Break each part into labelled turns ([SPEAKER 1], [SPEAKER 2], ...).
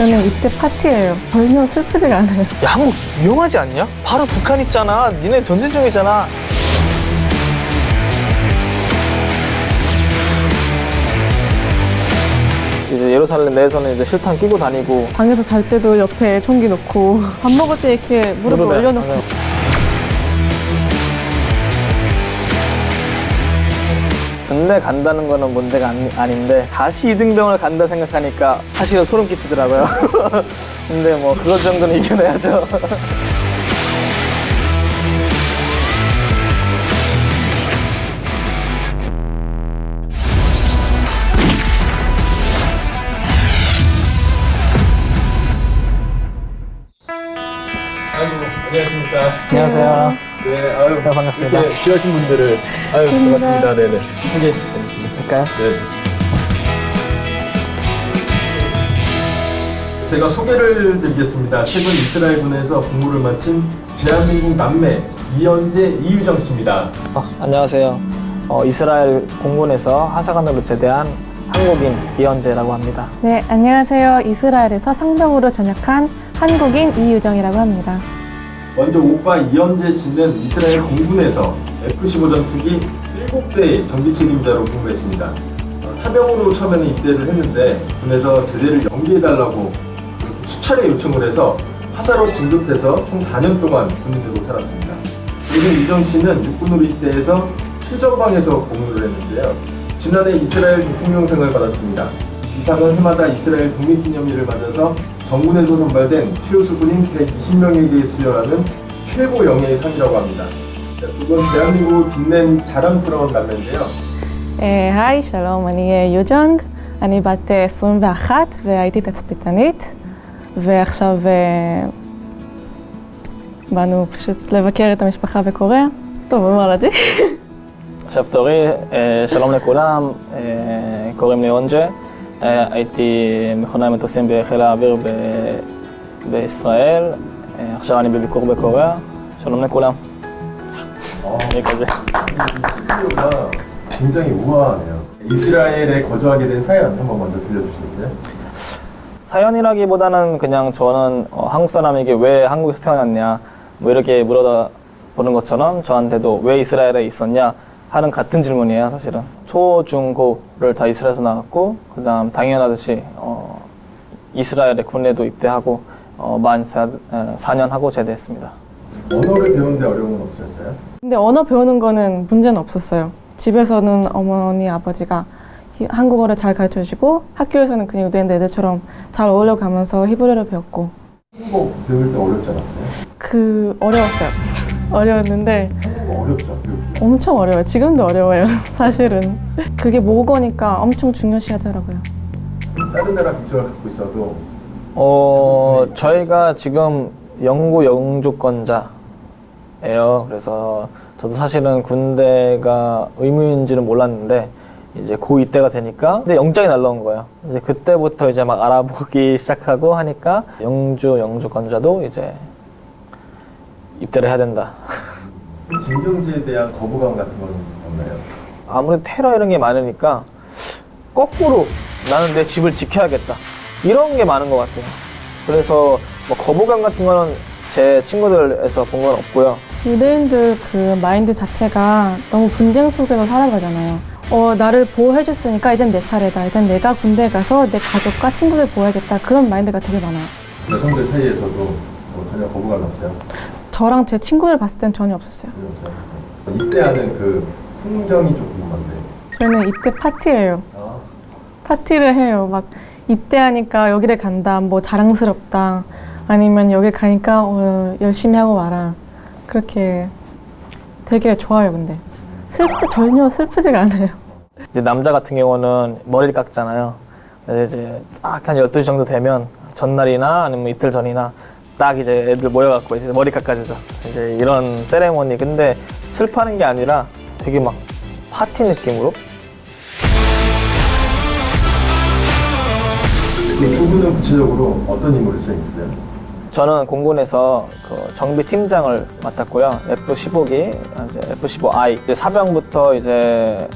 [SPEAKER 1] 저는 이때 파티예요. 전혀 슬프지가 않아요.
[SPEAKER 2] 야, 한국 위험하지 않냐? 바로 북한 있잖아. 니네 전쟁 중이잖아. 이제 예루살렘 내에서는 이제 실탄 끼고 다니고
[SPEAKER 1] 방에서 잘 때도 옆에 총기 놓고 밥 먹을 때 이렇게 무릎을
[SPEAKER 2] 무릎에,
[SPEAKER 1] 올려놓고
[SPEAKER 2] 맞아요. 군대 간다는 거는 문제가 아닌데 다시 이등병을 간다 생각하니까 사실은 소름 끼치더라고요. 근데 뭐 그것 정도는 이겨내야죠.
[SPEAKER 3] 안녕하십니까.
[SPEAKER 2] 안녕하세요.
[SPEAKER 3] 네, 아유,
[SPEAKER 2] 네, 반갑습니다.
[SPEAKER 3] 이렇게 귀하신 분들을, 아유, 반갑습니다. 네네. 소개 해주시면.
[SPEAKER 2] 될까요?
[SPEAKER 3] 네. 제가 소개를 드리겠습니다. 최근 이스라엘군에서 복무를 마친 대한민국 남매 이현재, 이유정 씨입니다.
[SPEAKER 2] 안녕하세요. 이스라엘 공군에서 하사관으로 제대한 한국인 이현재라고 합니다.
[SPEAKER 1] 네, 안녕하세요. 이스라엘에서 상병으로 전역한 한국인 이유정이라고 합니다.
[SPEAKER 3] 먼저 오빠 이현재 씨는 이스라엘 공군에서 F-15 전투기 7대의 정비 책임자로 근무했습니다. 사병으로 처음에는 입대를 했는데 군에서 제대를 연기해달라고 수차례 요청을 해서 하사로 진급해서 총 4년 동안 군인으로 살았습니다. 그리고 이정 씨는 육군으로 입대해서 표전방에서 복무를 했는데요. 지난해 이스라엘 대통령상을 받았습니다. 이 상은 해마다 이스라엘 독립기념일을 맞아서 정군에서 선발된 최우수 군인 120명에게 수여하는 최고 영예의 상이라고 합니다. 두 분 대한민국을 빛낸 자랑스러운 남매인데요.
[SPEAKER 1] היי, שלום, אני יוג'ונג, אני בת 21 והייתי תצפיתנית, ועכשיו באנו פשוט לבקר את המשפחה בקוריאה. טוב, מה אמר לך?
[SPEAKER 2] עכשיו תורי, שלום לכולם, קוראים לי אונג'ה, הייתי מכונאי מטוסים בחיל האוויר בישראל, עכשיו אני בביקור בקוריאה, שלום לכולם. 여기까지.
[SPEAKER 3] 스튜디오가 굉장히 우아하네요. 이스라엘에 거주하게 된 사연 한번 먼저 들려주시겠어요?
[SPEAKER 2] 사연이라기보다는 그냥 저는 한국 사람에게 왜 한국에서 태어났냐 뭐 이렇게 물어보는 것처럼 저한테도 왜 이스라엘에 있었냐 하는 같은 질문이에요. 사실은 초, 중, 고를 다 이스라엘에서 나왔고 그 다음 당연하듯이 이스라엘의 군에도 입대하고 만 4년 하고 제대했습니다.
[SPEAKER 3] 언어를 배우는데 어려움은 없으셨어요?
[SPEAKER 1] 근데 언어 배우는 거는 문제는 없었어요. 집에서는 어머니, 아버지가 한국어를 잘 가르쳐주시고 학교에서는 그냥 유대인 애들처럼 잘 어울려가면서 히브리어를 배웠고.
[SPEAKER 3] 한국어 배울 때 어렵지 않았어요?
[SPEAKER 1] 어려웠어요. 어려웠는데
[SPEAKER 3] 한국어 어렵죠, 배우기.
[SPEAKER 1] 엄청 어려워요. 지금도 어려워요. 사실은. 그게 모국어니까 엄청 중요시 하더라고요.
[SPEAKER 3] 다른 나라 국적을 갖고 있어도
[SPEAKER 2] 저희가 지금 영구 영주권자예요. 그래서 저도 사실은 군대가 의무인지는 몰랐는데 이제 고2 때가 되니까 근데 영장이 날라온 거예요. 이제 그때부터 이제 막 알아보기 시작하고 하니까 영주권자도 이제 입대를 해야 된다.
[SPEAKER 3] 징병제에 대한 거부감 같은 건 없나요?
[SPEAKER 2] 아무래도 테러 이런 게 많으니까 거꾸로 나는 내 집을 지켜야겠다 이런 게 많은 것 같아요. 그래서 뭐 거부감 같은 거는 제 친구들에서 본 건 없고요.
[SPEAKER 1] 유대인들 그 마인드 자체가 너무 분쟁 속에서 살아가잖아요. 나를 보호해줬으니까 이젠 내 차례다. 이젠 내가 군대에 가서 내 가족과 친구들 보호해야겠다. 그런 마인드가 되게 많아요.
[SPEAKER 3] 여성들 사이에서도 전혀 거부감이 없어요?
[SPEAKER 1] 저랑 제 친구들 봤을 땐 전혀 없었어요.
[SPEAKER 3] 입대하는 그 풍경이 좀 궁금한데.
[SPEAKER 1] 저는 입대 파티예요.
[SPEAKER 3] 아,
[SPEAKER 1] 파티를 해요. 막 입대하니까 여기를 간다. 뭐 자랑스럽다. 아니면 여기 가니까 열심히 하고 와라. 그렇게 되게 좋아요. 근데 전혀 슬프지가 않아요.
[SPEAKER 2] 이제 남자 같은 경우는 머리를 깎잖아요. 그래서 이제 딱 한 12시 정도 되면 전날이나 아니면 이틀 전이나 딱 이제 애들 모여갖고 이제 머리 깎아주죠. 이제 이런 세레모니. 근데 슬퍼하는 게 아니라 되게 막 파티 느낌으로.
[SPEAKER 3] 그 두 분은 구체적으로 어떤 임무를 수행했어요?
[SPEAKER 2] 저는 공군에서 그 정비 팀장을 맡았고요. F-15기, 이제 F-15I 이제 사병부터 이제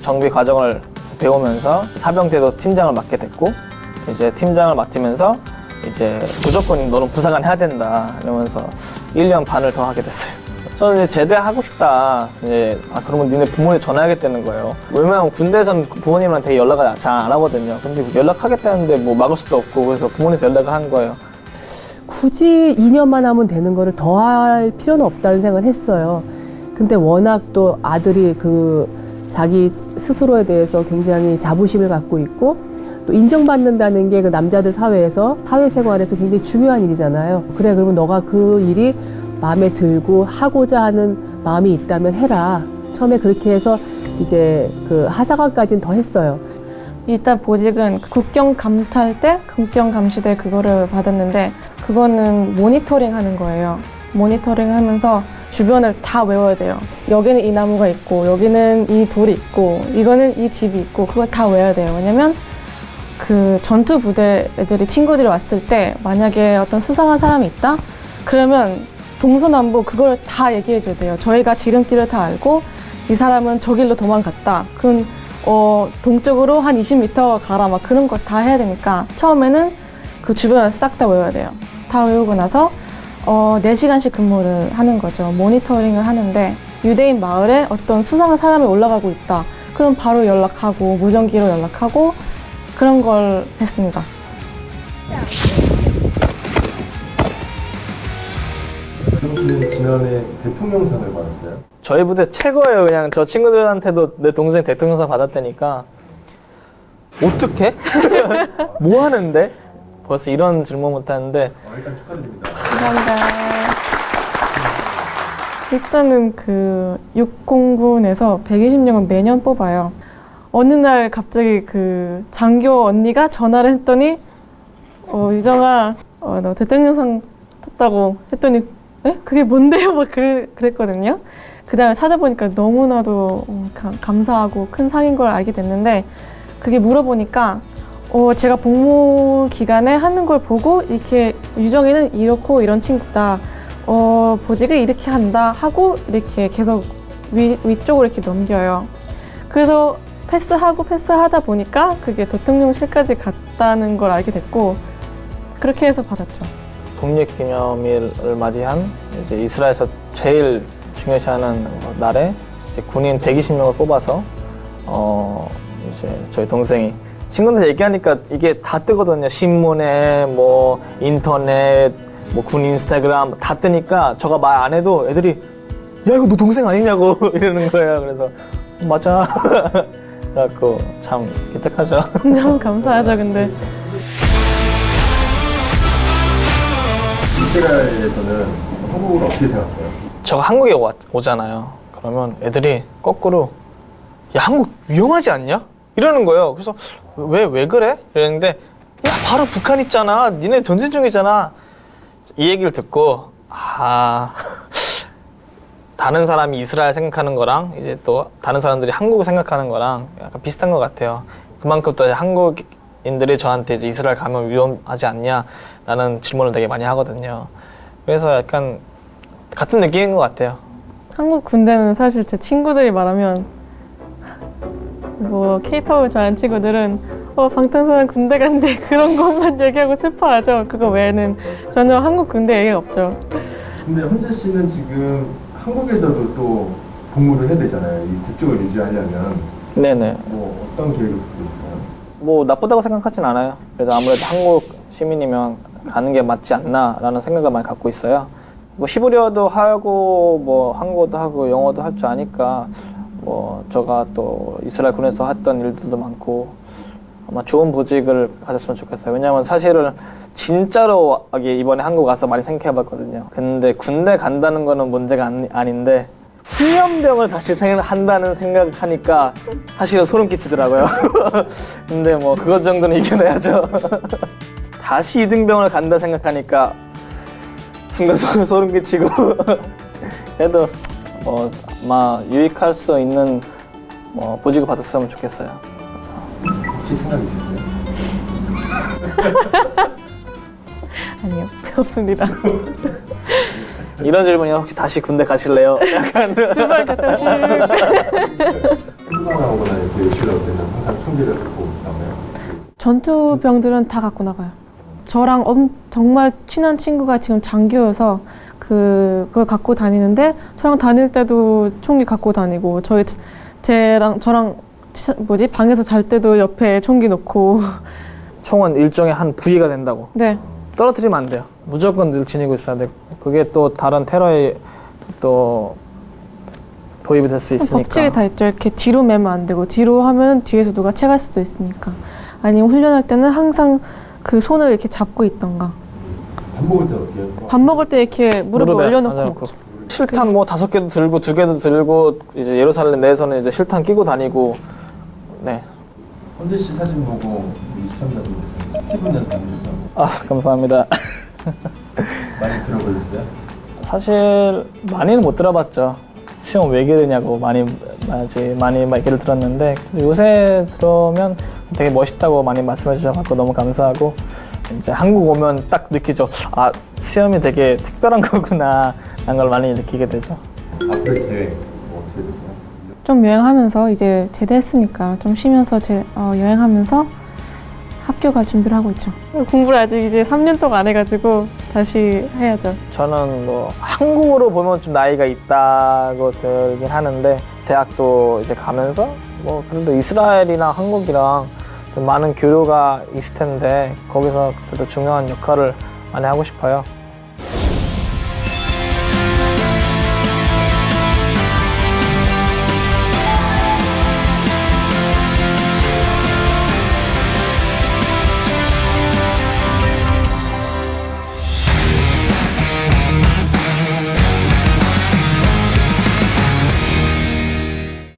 [SPEAKER 2] 정비 과정을 배우면서 사병 때도 팀장을 맡게 됐고 이제 팀장을 맡으면서 이제 무조건 너는 부사관 해야 된다 이러면서 1년 반을 더 하게 됐어요. 저는 이제 제대하고 싶다. 이제 그러면 니네 부모님 전화하겠다는 거예요. 왜냐면 군대에서는 부모님이랑 되게 연락을 잘 안 하거든요. 근데 연락하겠다는데 뭐 막을 수도 없고 그래서 부모님한테 연락을 한 거예요.
[SPEAKER 4] 굳이 2년만 하면 되는 거를 더 할 필요는 없다는 생각을 했어요. 근데 워낙 또 아들이 그 자기 스스로에 대해서 굉장히 자부심을 갖고 있고 또 인정받는다는 게 그 남자들 사회에서 사회생활에서 굉장히 중요한 일이잖아요. 그래, 그러면 너가 그 일이 마음에 들고 하고자 하는 마음이 있다면 해라. 처음에 그렇게 해서 이제 그 하사관까지는 더 했어요.
[SPEAKER 1] 일단 보직은 국경감찰 때, 국경감시대 그거를 받았는데 그거는 모니터링 하는 거예요. 모니터링 하면서 주변을 다 외워야 돼요. 여기는 이 나무가 있고 여기는 이 돌이 있고 이거는 이 집이 있고 그걸 다 외워야 돼요. 왜냐면 그 전투 부대 애들이 친구들이 왔을 때 만약에 어떤 수상한 사람이 있다? 그러면 동서남북 그걸 다 얘기해 줘야 돼요. 저희가 지름길을 다 알고 이 사람은 저 길로 도망갔다. 그럼 동쪽으로 한 20m 가라 막 그런 거 다 해야 되니까 처음에는 그 주변을 싹 다 외워야 돼요. 다 외우고 나서 4시간씩 근무를 하는 거죠. 모니터링을 하는데 유대인 마을에 어떤 수상한 사람이 올라가고 있다. 그럼 바로 연락하고 무전기로 연락하고 그런 걸 했습니다.
[SPEAKER 3] 혜동 씨는 지난해 대통령상을 받았어요.
[SPEAKER 2] 저희 부대 최고예요. 그냥 저 친구들한테도 내 동생 대통령상 받았다니까 어떡해? 뭐 하는데? 벌써 이런 질문 못 하는데
[SPEAKER 3] 일단 축하드립니다.
[SPEAKER 1] 감사합니다. 일단은 그 육공군에서 120명은 매년 뽑아요. 어느 날 갑자기 그 장교 언니가 전화를 했더니 유정아 너 대통령상 탔다고 했더니 에? 그게 뭔데요? 막 그랬거든요. 그 다음에 찾아보니까 너무나도 감사하고 큰 상인 걸 알게 됐는데 그게 물어보니까 제가 복무 기간에 하는 걸 보고 이렇게 유정이는 이렇고 이런 친구다. 보직을 이렇게 한다 하고 이렇게 계속 위쪽으로 이렇게 넘겨요. 그래서 패스하다 보니까 그게 대통령실까지 갔다는 걸 알게 됐고 그렇게 해서 받았죠.
[SPEAKER 2] 독립기념일을 맞이한 이제 이스라엘에서 제일 중요시하는 날에 이제 군인 120명을 뽑아서 이제 저희 동생이 친구들 얘기하니까 이게 다 뜨거든요. 신문에 뭐 인터넷 뭐 군 인스타그램 다 뜨니까 저가 말 안 해도 애들이 야 이거 너 동생 아니냐고 이러는 거예요. 그래서 맞아. 그래갖고 참 기특하죠.
[SPEAKER 1] 너무 감사하죠. 근데
[SPEAKER 3] 이스라엘에서는 한국을 어떻게 생각해요?
[SPEAKER 2] 저가 한국에 오잖아요. 그러면 애들이 거꾸로 야 한국 위험하지 않냐? 이러는 거예요. 그래서 왜 그래? 이랬는데 야 바로 북한 있잖아. 니네 전쟁 중이잖아. 이 얘기를 듣고 다른 사람이 이스라엘 생각하는 거랑 이제 또 다른 사람들이 한국을 생각하는 거랑 약간 비슷한 것 같아요. 그만큼 또 한국인들이 저한테 이제 이스라엘 가면 위험하지 않냐라는 질문을 되게 많이 하거든요. 그래서 약간 같은 느낌인 것 같아요.
[SPEAKER 1] 한국 군대는 사실 제 친구들이 말하면 뭐 K-팝을 좋아하는 친구들은 방탄소년 군대 간대 그런 것만 얘기하고 슬퍼하죠. 그거 외에는 전혀 한국 군대 얘기가 없죠.
[SPEAKER 3] 근데 헌재 씨는 지금 한국에서도 또 복무를 해야 되잖아요. 이 국적을 유지하려면
[SPEAKER 2] 네네.
[SPEAKER 3] 뭐 어떤 계획을 갖고 있어요?
[SPEAKER 2] 뭐 나쁘다고 생각하진 않아요. 그래도 아무래도 한국 시민이면 가는 게 맞지 않나라는 생각을 많이 갖고 있어요. 뭐 히브리어도 하고 뭐 한국어도 하고 영어도 할 줄 아니까 뭐 제가 또 이스라엘 군에서 했던 일들도 많고 아마 좋은 보직을 가졌으면 좋겠어요. 왜냐면 사실은 진짜로 이번에 한국 와서 많이 생각해봤거든요. 근데 군대 간다는 거는 문제가 아닌데 훈련병을 다시 한다는 생각하니까 사실은 소름 끼치더라고요. 근데 뭐 그것 정도는 이겨내야죠. 다시 이등병을 간다 생각하니까 순간 소름 끼치고 그래도 뭐 아마 유익할 수 있는 보직을 받았으면 좋겠어요. 그래서
[SPEAKER 3] 혹시 생각 있으세요?
[SPEAKER 2] 아니요.
[SPEAKER 1] 없습니다.
[SPEAKER 2] 이런 질문이 혹시 다시 군대 가실래요? 약간
[SPEAKER 1] 두발 갔다 오시.
[SPEAKER 3] 휴가 나오거나 이렇게 외출할 때는 항상 총기를 갖고 나와요.
[SPEAKER 1] 전투병들은 다 갖고 나가요. 저랑 정말 친한 친구가 지금 장교여서 그걸 갖고 다니는데 저랑 다닐 때도 총기 갖고 다니고 저랑 방에서 잘 때도 옆에 총기 놓고
[SPEAKER 2] 총은 일종의 한 부위가 된다고.
[SPEAKER 1] 네.
[SPEAKER 2] 떨어뜨리면 안 돼요. 무조건 늘 지니고 있어야 되고. 그게 또 다른 테러에 또 도입이 될 수 있으니까.
[SPEAKER 1] 법칙이 다 있죠. 이렇게 뒤로 매면 안 되고 뒤로 하면 뒤에서 누가 채갈 수도 있으니까. 아니면 훈련할 때는 항상 그 손을 이렇게 잡고 있던가.
[SPEAKER 3] 밥 먹을 때 어떻게 해요?
[SPEAKER 1] 밥 먹을 때 이렇게 무릎을
[SPEAKER 2] 무릎에
[SPEAKER 1] 올려놓고
[SPEAKER 2] 앉아놓고.
[SPEAKER 1] 먹죠.
[SPEAKER 2] 실탄 뭐 5개도 들고 2개도 들고 이제 예루살렘 내에서는 이제 실탄 끼고 다니고. 네.
[SPEAKER 3] 헌재 씨 사진 보고 우리 시청자분께서 스티븐을 닮으셨다고
[SPEAKER 2] 아, 감사합니다.
[SPEAKER 3] 많이 들어보셨어요?
[SPEAKER 2] 사실 많이는 못 들어봤죠. 시험 왜 기르냐고 많이 얘기를 들었는데 요새 들으면 되게 멋있다고 많이 말씀해 주셔서 너무 감사하고 이제 한국 오면 딱 느끼죠. 아, 시험이 되게 특별한 거구나 라는 걸 많이 느끼게 되죠.
[SPEAKER 3] 앞으로의 계획 뭐 어떻게 되세요?
[SPEAKER 1] 좀 여행하면서 이제 제대했으니까 좀 쉬면서 여행하면서 학교 갈 준비를 하고 있죠. 공부를 아직 이제 3년 동안 안 해가지고 다시 해야죠.
[SPEAKER 2] 저는 뭐 한국으로 보면 좀 나이가 있다고 들긴 하는데 대학도 이제 가면서 뭐 그래도 이스라엘이랑 한국이랑 좀 많은 교류가 있을 텐데 거기서 그래도 중요한 역할을 많이 하고 싶어요.